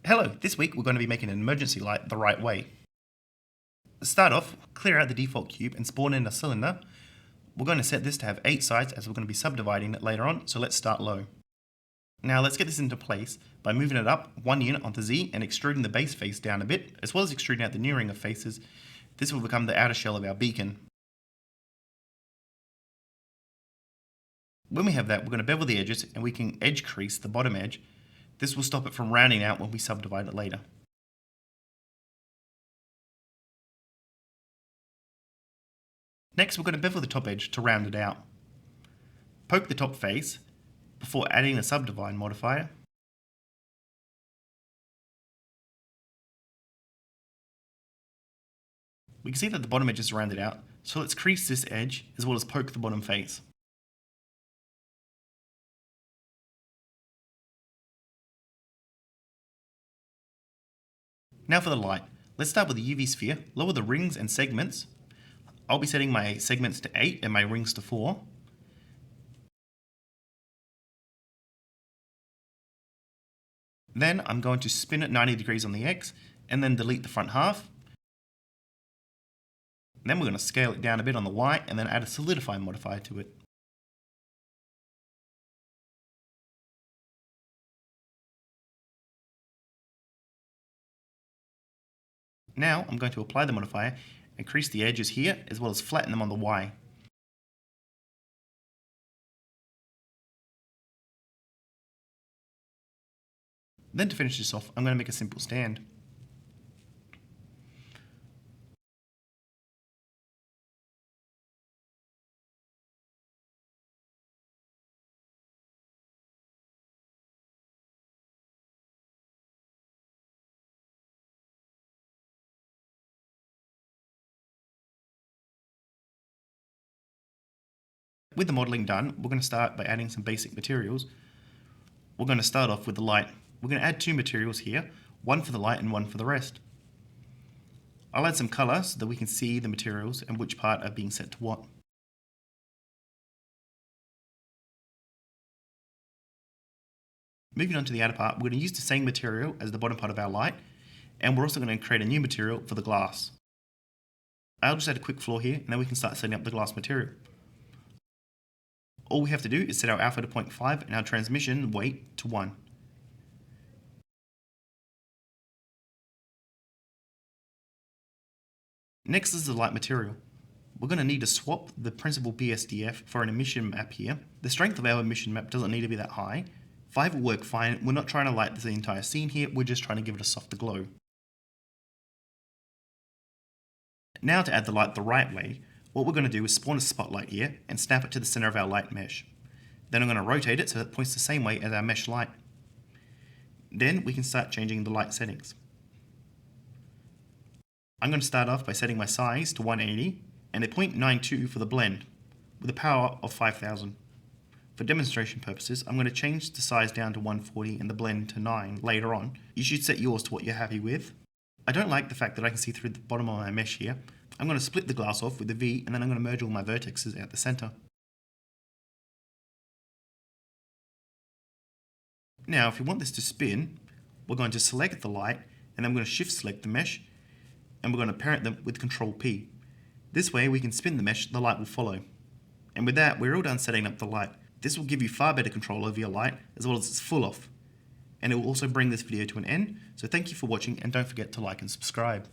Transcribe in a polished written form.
Hello, this week we're going to be making an emergency light the right way. To start off, clear out the default cube and spawn in a cylinder. We're going to set this to have 8 sides as we're going to be subdividing it later on, so let's start low. Now let's get this into place by moving it up 1 unit onto Z and extruding the base face down a bit, as well as extruding out the new ring of faces. This will become the outer shell of our beacon. When we have that, we're going to bevel the edges and we can edge crease the bottom edge. This will stop it from rounding out when we subdivide it later. Next, we're going to bevel the top edge to round it out. Poke the top face before adding a subdivide modifier. We can see that the bottom edge is rounded out, so let's crease this edge as well as poke the bottom face. Now for the light. Let's start with the UV sphere, lower the rings and segments. I'll be setting my segments to 8 and my rings to 4. Then I'm going to spin it 90 degrees on the X and then delete the front half. Then we're going to scale it down a bit on the Y and then add a solidify modifier to it. Now I'm going to apply the modifier and crease the edges here as well as flatten them on the Y. Then to finish this off, I'm going to make a simple stand. With the modelling done, we're going to start by adding some basic materials. We're going to start off with the light. We're going to add 2 materials here, one for the light and one for the rest. I'll add some colour so that we can see the materials and which part are being set to what. Moving on to the outer part, we're going to use the same material as the bottom part of our light, and we're also going to create a new material for the glass. I'll just add a quick floor here, and then we can start setting up the glass material. All we have to do is set our alpha to 0.5 and our transmission weight to 1. Next is the light material. We're going to need to swap the principal BSDF for an emission map here. The strength of our emission map doesn't need to be that high. 5 will work fine. We're not trying to light the entire scene here, we're just trying to give it a softer glow. Now to add the light the right way, what we're going to do is spawn a spotlight here and snap it to the center of our light mesh. Then I'm going to rotate it so it points the same way as our mesh light. Then we can start changing the light settings. I'm going to start off by setting my size to 180 and a 0.92 for the blend with a power of 5000. For demonstration purposes, I'm going to change the size down to 140 and the blend to 9 later on. You should set yours to what you're happy with. I don't like the fact that I can see through the bottom of my mesh here. I'm going to split the glass off with a V and then I'm going to merge all my vertexes at the center. Now if you want this to spin, we're going to select the light and then I'm going to shift select the mesh and we're going to parent them with Ctrl P. This way we can spin the mesh, the light will follow. And with that, we're all done setting up the light. This will give you far better control over your light as well as its full off. And it will also bring this video to an end, so thank you for watching and don't forget to like and subscribe.